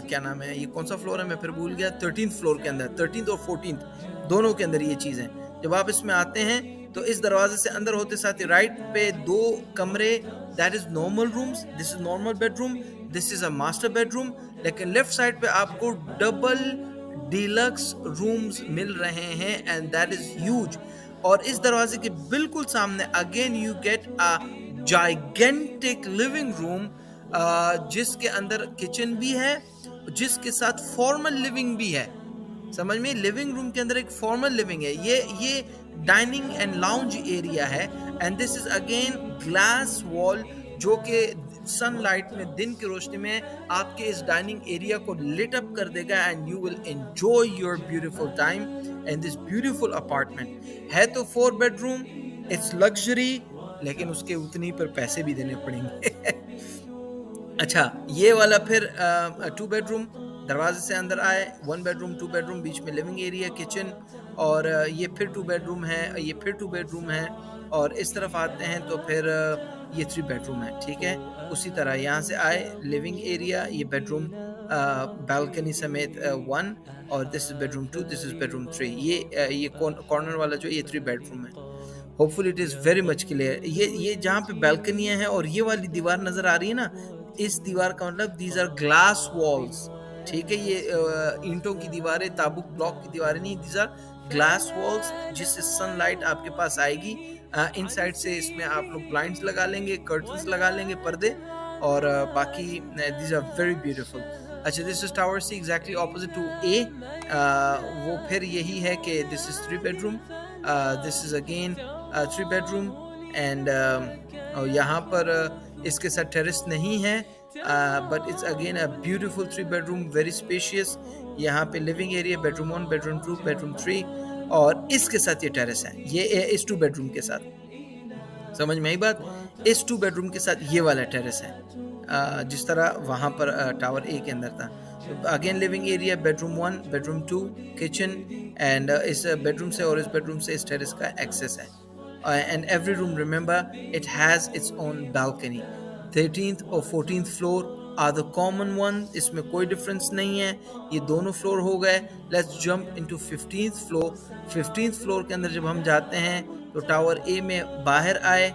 क्या नाम है, ये कौन सा फ्लोर है मैं फिर भूल गया, 13th फ्लोर के अंदर, 13th और 14th दोनों के अंदर ये चीज़ है। जब आप इसमें आते हैं तो इस दरवाजे से अंदर होते साथ ही राइट पे 2 कमरे, that is normal rooms, this is normal bedroom, this is a master bedroom. लेकिन लेफ्ट साइड पे आपको डबल डिलक्स रूम्स मिल रहे हैं एंड दैट इज ह्यूज। और इस दरवाजे के बिल्कुल सामने again you get a gigantic living room, जिसके अंदर किचन भी है, जिसके साथ फॉर्मल लिविंग भी है। समझ में, लिविंग रूम के अंदर एक फॉर्मल लिविंग है। ये डाइनिंग एंड लाउंज एरिया है and this is again glass wall, जो कि सनलाइट में, दिन की रोशनी में आपके इस डाइनिंग एरिया को लिट अप कर देगा and you will enjoy your beautiful time in this beautiful apartment. है तो 4 बेडरूम, इट्स लग्जरी, लेकिन उसके उतनी पर पैसे भी देने पड़ेंगे। अच्छा, ये वाला फिर 2 बेडरूम, दरवाजे से अंदर आए, 1 बेडरूम, 2 बेडरूम, बीच में लिविंग एरिया, किचन, और ये फिर 2 बेडरूम है, ये फिर 2 बेडरूम है। और इस तरफ आते हैं तो फिर ये 3 बेडरूम है। ठीक है, उसी तरह यहाँ से आए, लिविंग एरिया, ये बेडरूम, बालकनी समेत 1, और this is bedroom 2, this is bedroom 3। ये कॉर्नर वाला जो ये 3 बेडरूम है। Hopefully it is very much clear. ये जहाँ पे बालकनियाँ हैं और ये वाली दीवार नज़र आ रही है ना, इस दीवार का मतलब दीज आर ग्लास वॉल्स। ठीक है, ये ईंटों की दीवारें, ताबूक ब्लॉक की दीवारें नहीं, दीज आर ग्लास वॉल्स, जिससे सनलाइट आपके पास आएगी। इन साइड से इसमें आप लोग ब्लाइंड्स लगा लेंगे, कर्टन्स लगा लेंगे, पर्दे, और बाकी दीज आर वेरी ब्यूटीफुल। अच्छा, this is tower C, exactly opposite to A. वो फिर यही है कि this is 3 bedroom, this is again 3 bedroom and यहाँ पर इसके साथ टेरेस नहीं है, but it's again a beautiful 3 bedroom, very spacious. यहाँ पे living area, bedroom 1, bedroom 2, bedroom 3, और इसके साथ ये टेरेस है, ये इस 2 बेडरूम के साथ, समझ में आई बात। इस 2 बेडरूम के साथ ये वाला टेरेस है, जिस तरह वहाँ पर टावर ए के अंदर था। Again living area, bedroom 1, bedroom 2, kitchen, and इस बेडरूम से और इस बेडरूम से इस टेरेस का एक्सेस है। And every room remember it has its own balcony. 13th और 14th floor are the common one, इसमें कोई डिफरेंस नहीं है, ये दोनों फ्लोर हो गए। Let's jump into 15th floor. 15th floor के अंदर जब हम जाते हैं तो टावर ए में बाहर आए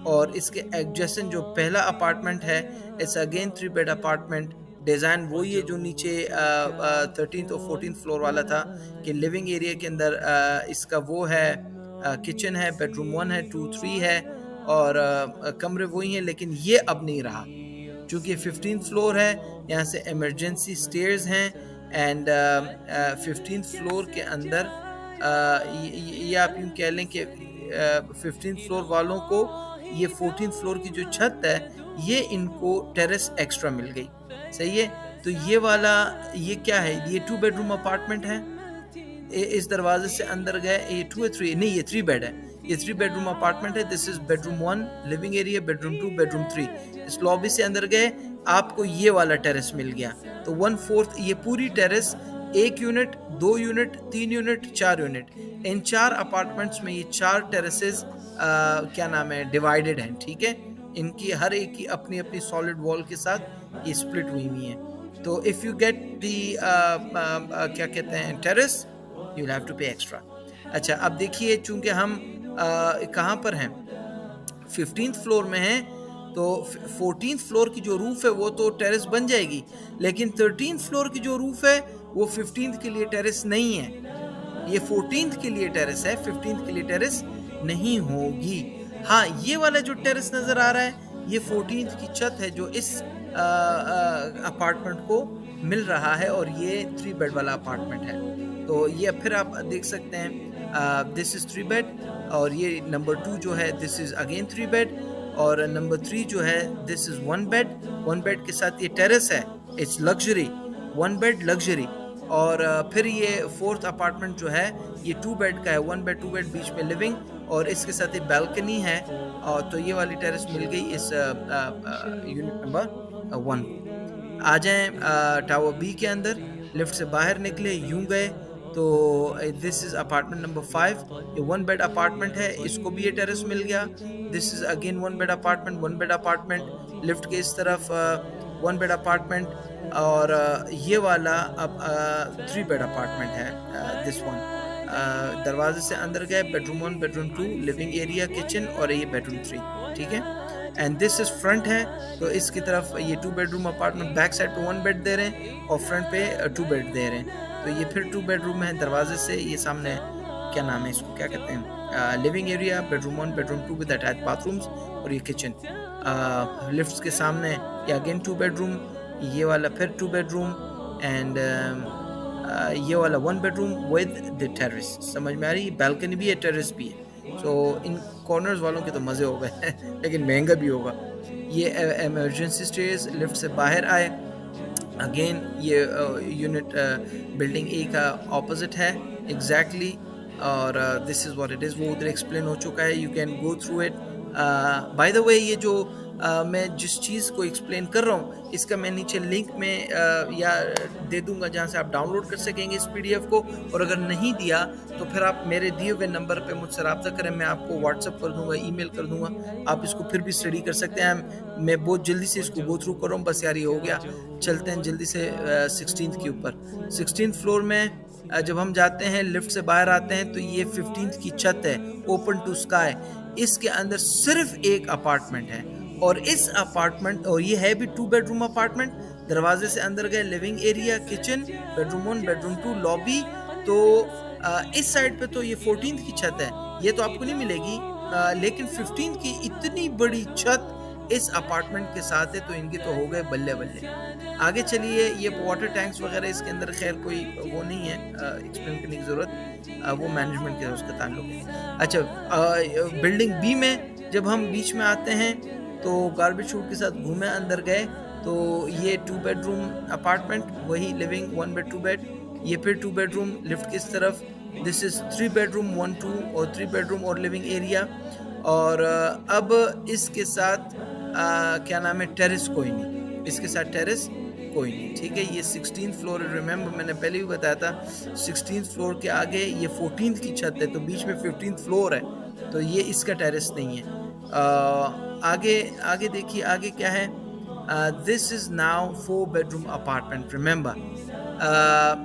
और इसके एडजेसेंट जो पहला अपार्टमेंट है, it's again 3 bed apartment. Design वही है जो नीचे 13th और 14th फ्लोर वाला था, कि लिविंग एरिया के अंदर इसका वो है, किचन है, बेडरूम 1 है, 2, 3 है, और कमरे वही हैं, लेकिन ये अब नहीं रहा क्योंकि 15th फ्लोर है, यहाँ से इमरजेंसी स्टेयर्स हैं। एंड 15th फ्लोर के अंदर ये आप यूँ कह लें कि 15th फ्लोर वालों को ये 14th फ्लोर की जो छत है ये इनको टेरेस एक्स्ट्रा मिल गई, सही है। तो ये वाला ये क्या है, ये 2 बेडरूम अपार्टमेंट है। इस दरवाजे से अंदर गए, ये 2 है 3 नहीं, ये 3 बेड है, ये 3 बेडरूम अपार्टमेंट है। This is bedroom 1 living area, bedroom 2, bedroom 3। इस लॉबी से अंदर गए, आपको ये वाला टेरेस मिल गया। तो 1/4 ये पूरी terrace, 1 unit, 2 unit, 3 unit, 4 unit, इन 4 अपार्टमेंट्स में ये 4 टेरेसेस क्या नाम है, डिवाइडेड हैं, ठीक है। इनकी हर एक की अपनी अपनी सॉलिड वॉल के साथ ये स्प्लिट हुई हुई है। तो इफ़ यू गेट दी क्या कहते हैं terrace, you have to pay extra. अच्छा, अब देखिए चूंकि हम कहाँ पर हैं, 15th फ्लोर में हैं, तो 14th फ्लोर की जो रूफ है वो तो टेरेस बन जाएगी, लेकिन 13th फ्लोर की जो रूफ है वो 15th के लिए टेरेस नहीं है, ये 14th के लिए टेरेस है, 15th के लिए टेरेस नहीं होगी। हाँ, ये वाला जो टेरेस नज़र आ रहा है ये 14th की छत है जो इस अपार्टमेंट को मिल रहा है, और ये 3 बेड वाला अपार्टमेंट है। तो ये फिर आप देख सकते हैं, दिस इज़ 3 बेड, और ये नंबर 2 जो है दिस इज़ अगेन 3 बेड, और नंबर 3 जो है दिस इज़ 1 बेड। 1 बेड के साथ ये टेरेस है, इट्स लग्जरी, 1 बेड लग्जरी। और फिर ये 4th अपार्टमेंट जो है ये 2 बेड का है, 1 बेड 2 बेड, बीच में लिविंग, और इसके साथ एक बालकनी है। और तो ये वाली टेरेस मिल गई इस यूनिट नंबर 1। आ जाएं टावर बी के अंदर, लिफ्ट से बाहर निकले, यूं गए तो दिस इज़ अपार्टमेंट नंबर 5, ये 1 बेड अपार्टमेंट है, इसको भी ये टेरेस मिल गया। This is again 1 bed apartment, 1 bed apartment, lift के इस तरफ 1 बेड अपार्टमेंट, और ये वाला अब 3 बेड अपार्टमेंट है, दिस वन। दरवाजे से अंदर गए, bedroom 1, bedroom 2, living area, kitchen, और ये बेडरूम 3, ठीक है। एंड दिस इज फ्रंट है, तो इसकी तरफ ये 2 बेडरूम अपार्टमेंट, बैक साइड पे 1 बेड दे रहे हैं और फ्रंट पे 2 बेड दे रहे हैं। तो ये फिर 2 बेडरूम है। दरवाजे से ये सामने क्या नाम है, इसको क्या कहते हैं, living area, bedroom 1, bedroom 2 with attach bathrooms, और ये किचन। लिफ्ट्स के सामने ये अगेन 2 बेडरूम, ये वाला फिर 2 बेडरूम, एंड ये वाला 1 बेडरूम विद द टेरेस। समझ में आ रही है, बालकनी भी है, टेरेस भी है। सो इन कॉर्नर्स वालों के तो मज़े हो गए लेकिन महंगा भी होगा। ये इमरजेंसी स्टेयर्स, लिफ्ट से बाहर आए, अगेन ये यूनिट बिल्डिंग ए का ऑपोजिट है एग्जैक्टली, और this is what it is. वो उधर एक्सप्लेन हो चुका है, you can go through it. By the way, ये जो मैं जिस चीज़ को एक्सप्लेन कर रहा हूँ इसका मैं नीचे लिंक में या दे दूंगा, जहाँ से आप डाउनलोड कर सकेंगे इस PDF को। और अगर नहीं दिया तो फिर आप मेरे दिए हुए नंबर पे मुझसे रब्ता करें, मैं आपको व्हाट्सअप कर दूंगा, ईमेल कर दूंगा, आप इसको फिर भी स्टडी कर सकते हैं। मैं बहुत जल्दी से इसको गो थ्रू कर रहा हूँ, बस यार ये हो गया। चलते हैं जल्दी से 16th के ऊपर। 16th फ्लोर में जब हम जाते हैं, लिफ्ट से बाहर आते हैं, तो ये 15th की छत है, ओपन टू स्काई। इसके अंदर सिर्फ एक अपार्टमेंट है, और इस अपार्टमेंट, और ये है भी 2 बेडरूम अपार्टमेंट। दरवाजे से अंदर गए, living area, kitchen, bedroom 1, bedroom 2, lobby. तो इस साइड पे तो ये 14th की छत है, ये तो आपको नहीं मिलेगी, लेकिन 15th की इतनी बड़ी छत इस अपार्टमेंट के साथ है, तो इनके तो हो गए बल्ले बल्ले। आगे चलिए, ये वाटर टैंक्स वगैरह इसके अंदर खैर कोई वो नहीं है एक्सप्लेन करने की ज़रूरत, वो मैनेजमेंट के उसका ताल्लुक है। अच्छा, बिल्डिंग बी में जब हम बीच में आते हैं तो गार्बेज शूट के साथ घूमे, अंदर गए तो ये 2 बेडरूम अपार्टमेंट, वही लिविंग 1 बेड 2 बेड, ये फिर 2 बेडरूम, लिफ्ट की इस तरफ, दिस इज़ 3 बेडरूम 1-2 और 3 बेडरूम और लिविंग एरिया। और अब इसके साथ क्या नाम है, टेरेस कोई नहीं, इसके साथ टेरेस कोई नहीं, ठीक है। ये 16th फ्लोर है, रिमेंबर मैंने पहले भी बताया था 16th फ्लोर के आगे ये 14th की छत है, तो बीच में 15th फ्लोर है, तो ये इसका टेरेस नहीं है। आगे देखिए आगे क्या है। This is now 4 bedroom apartment. Remember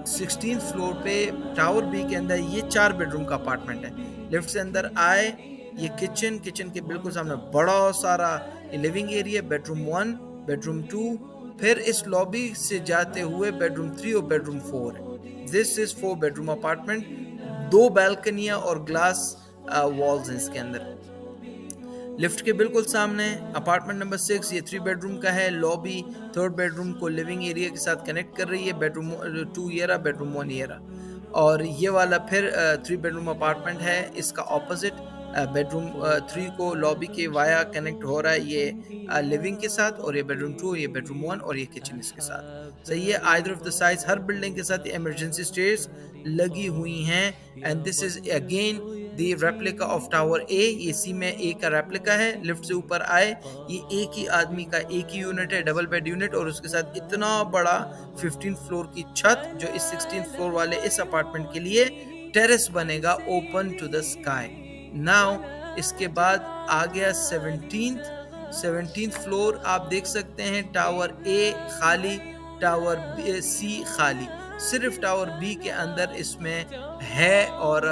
16th floor पे टावर बी के अंदर ये 4 बेडरूम का अपार्टमेंट है। लिफ्ट से अंदर आए, ये किचन के बिल्कुल सामने बड़ा सारा लिविंग एरिया, बेडरूम 1, बेडरूम 2, फिर इस लॉबी से जाते हुए बेडरूम 3 और बेडरूम 4 है। दिस इज 4 बेडरूम अपार्टमेंट, 2 बैल्कनियाँ और ग्लास वॉल्स हैं इसके अंदर। लिफ्ट के बिल्कुल सामने अपार्टमेंट नंबर 6, ये 3 बेडरूम का है। लॉबी 3rd बेडरूम को लिविंग एरिया के साथ कनेक्ट कर रही है। बेडरूम 2 ये रहा, बेडरूम 1 ये रहा। और ये वाला फिर 3 बेडरूम अपार्टमेंट है, इसका ऑपोजिट बेडरूम 3 को लॉबी के वाया कनेक्ट हो रहा है ये लिविंग के साथ, और ये बेडरूम 2, ये बेडरूम 1 और ये किचन इसके साथ। सही है। Either of the sides her building के साथ इमरजेंसी स्टेयर्स लगी हुई हैं। And this is again the replica of tower A. ये सी में ए का रेप्लिका है। लिफ्ट से ऊपर आए, ये एक ही आदमी का एक ही यूनिट है, डबल बेड यूनिट, और उसके साथ इतना बड़ा 15th फ्लोर की छत, जो इस 16th फ्लोर वाले इस अपार्टमेंट के लिए टेरेस बनेगा open to the sky. Now इसके बाद आ गया 17th फ्लोर। आप देख सकते हैं टावर ए खाली, टावर सी खाली, सिर्फ टावर बी के अंदर इसमें है। और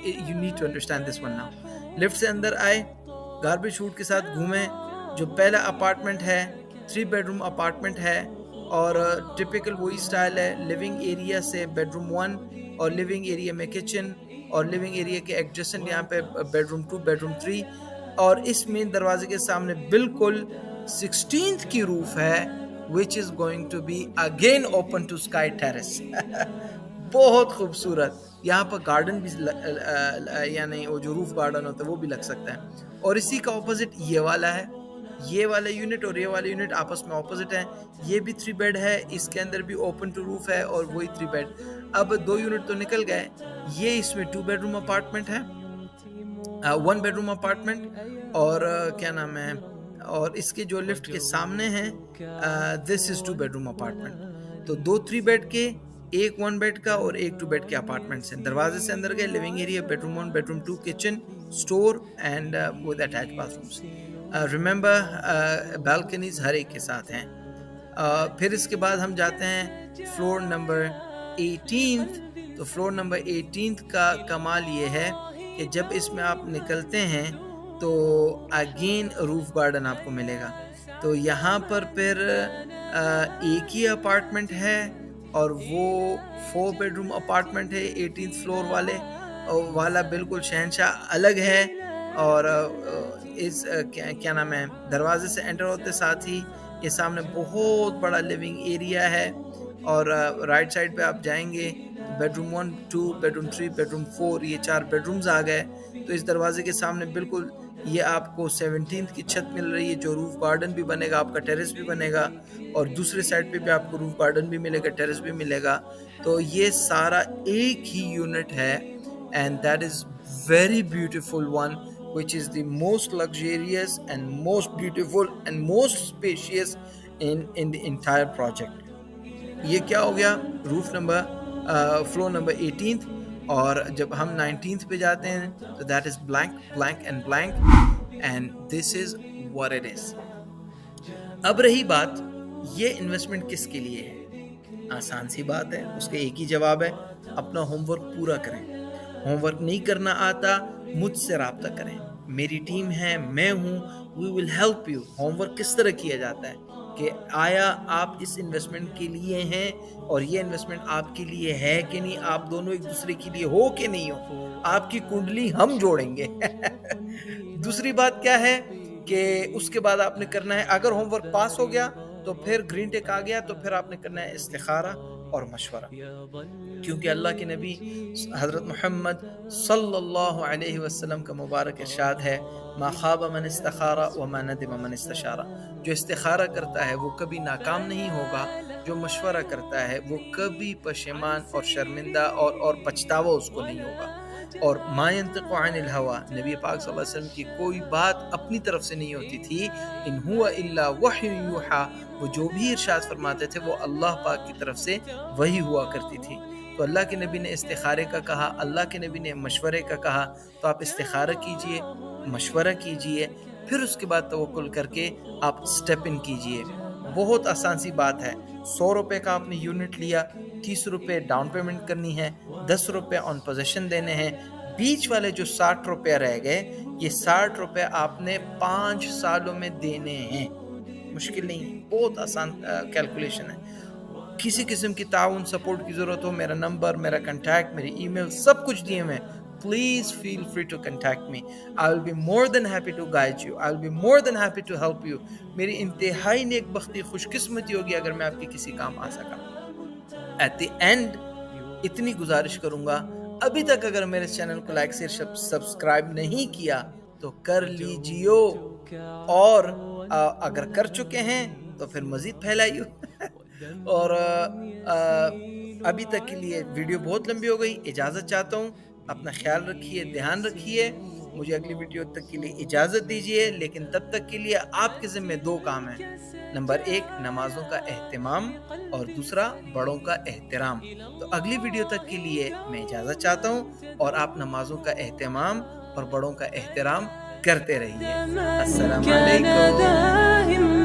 you need to understand this one now. Lift से अंदर आए, गार्बेज शूट के साथ घूमें। जो पहला अपार्टमेंट है 3 बेडरूम अपार्टमेंट है, और टिपिकल वही स्टाइल है। लिविंग एरिया से बेडरूम 1 और लिविंग एरिया में किचन, और लिविंग एरिया के एडजेसेंट यहाँ पे बेडरूम 2, बेडरूम 3, और इस मेन दरवाजे के सामने बिल्कुल 16th की रूफ है, which is going to be again open to sky terrace। बहुत खूबसूरत। यहाँ पर गार्डन भी यानी वो जो रूफ गार्डन होता है वो भी लग सकता है। और इसी का ऑपोजिट ये वाला है, ये वाला यूनिट और ये वाला यूनिट आपस में ऑपोजिट है। ये भी 3 बेड है, इसके अंदर भी ओपन टू रूफ है, और वही 3 बेड। अब 2 यूनिट तो निकल गए। ये इसमें 2 बेडरूम अपार्टमेंट है, 1 बेडरूम अपार्टमेंट, और क्या नाम है, और इसके जो लिफ्ट के सामने हैं दिस इज 2 बेडरूम अपार्टमेंट। तो 2 3 बेड के, एक 1 बेड का और एक 2 बेड के अपार्टमेंट्स हैं। दरवाजे से अंदर गए, living area bedroom 1, bedroom 2, kitchen, store and with attached bathrooms. Remember balconies हर एक के साथ हैं। फिर इसके बाद हम जाते हैं फ्लोर नंबर 18th। तो फ्लोर नंबर 18th का कमाल ये है कि जब इसमें आप निकलते हैं तो अगेन रूफ गार्डन आपको मिलेगा। तो यहाँ पर फिर एक ही अपार्टमेंट है, और वो 4 बेडरूम अपार्टमेंट है 18th फ्लोर वाला बिल्कुल शहनशाह अलग है। और इस क्या नाम है, दरवाजे से एंटर होते साथ ही ये सामने बहुत बड़ा लिविंग एरिया है, और राइट साइड पे आप जाएंगे बेडरूम 1, 2, बेडरूम 3, बेडरूम 4, ये 4 बेडरूम्स आ गए। तो इस दरवाजे के सामने बिल्कुल ये आपको 17th की छत मिल रही है, जो रूफ गार्डन भी बनेगा, आपका टेरेस भी बनेगा, और दूसरे साइड पे भी आपको रूफ गार्डन भी मिलेगा, टेरेस भी मिलेगा। तो ये सारा एक ही यूनिट है, and that is very beautiful one, which is the most luxurious and most beautiful and most spacious in the entire project। ये क्या हो गया, roof number floor number 18th। और जब हम 19th पे जाते हैं तो that is blank blank and blank, and this is what it is. अब रही बात, ये इन्वेस्टमेंट किसके लिए है? आसान सी बात है, उसका एक ही जवाब है, अपना होमवर्क पूरा करें। होमवर्क नहीं करना आता, मुझसे राब्ता करें, मेरी टीम है, मैं हूँ, we will help you. Homework किस तरह किया जाता है कि आया आप इस इन्वेस्टमेंट के लिए हैं, और ये इन्वेस्टमेंट आपके लिए है कि नहीं, आप दोनों एक दूसरे के लिए हो कि नहीं हो, आपकी कुंडली हम जोड़ेंगे। दूसरी बात क्या है कि उसके बाद आपने करना है, अगर होमवर्क पास हो गया तो फिर ग्रीन टिक आ गया, तो फिर आपने करना है इस्तिखारा और मशवरा, क्योंकि अल्लाह के नबी हज़रत मोहम्मद सल्लल्लाहु अलैहि वसल्लम का मुबारक इरशाद है, मा खाबा मन इस्तखारा व मा नदिमा मन इस्तशारा। जो इस्तिखारा करता है वो कभी नाकाम नहीं होगा, जो मशवरा करता है वो कभी पशेमान और शर्मिंदा और पछतावा उसको नहीं होगा। और मा यंतिक़ु अनिल हवा, नबी पाक सल्लल्लाहु अलैहि वसल्लम की कोई बात अपनी तरफ से नहीं होती थी। इन हुआ इल्ला वह्यु यूहा, वो जो भी इरशाद फरमाते थे वो अल्लाह पाक की तरफ से वही हुआ करती थी। तो अल्लाह के नबी ने इस्तिखारे का कहा, अल्लाह के नबी ने मशवरे का कहा, तो आप इस्तिखारा कीजिए, मशवरा कीजिए, फिर उसके बाद तवक्कुल करके आप स्टेप इन कीजिए। बहुत आसान सी बात है। 100 रुपये का आपने यूनिट लिया, 30 रुपये डाउन पेमेंट करनी है, 10 रुपये ऑन पोजेशन देने हैं, बीच वाले जो 60 रुपये रह गए, ये 60 रुपये आपने 5 सालों में देने हैं। मुश्किल नहीं, बहुत आसान कैलकुलेशन है। किसी किस्म की ताउन सपोर्ट की ज़रूरत हो, मेरा नंबर, मेरा कंटैक्ट, मेरी ईमेल सब कुछ दिए हुए हैं। Please feel free to contact me. I will be more than happy to guide you. I will be more than happy to help you. मेरी इंतहाई नेकबख्ती खुशकिस्मती होगी अगर मैं आपके किसी काम आ सका। At the end, इतनी गुजारिश करूँगा, अभी तक अगर मेरे चैनल को लाइक से सब्सक्राइब नहीं किया तो कर लीजिए, और अगर कर चुके हैं तो फिर मज़ीद फैलाइए। और अभी तक के लिए वीडियो बहुत लंबी हो गई, इजाज़त चाहता हूँ। अपना ख्याल रखिए, ध्यान रखिए। मुझे अगली वीडियो तक के लिए इजाज़त दीजिए, लेकिन तब तक के लिए आपके ज़िम्मे 2 काम हैं। नंबर 1 नमाज़ों का एहतिमाम और दूसरा बड़ों का एहतराम। तो अगली वीडियो तक के लिए मैं इजाज़त चाहता हूँ, और आप नमाज़ों का एहतिमाम और बड़ों का एहतराम करते रहिए। अस्सलाम वालेकुम।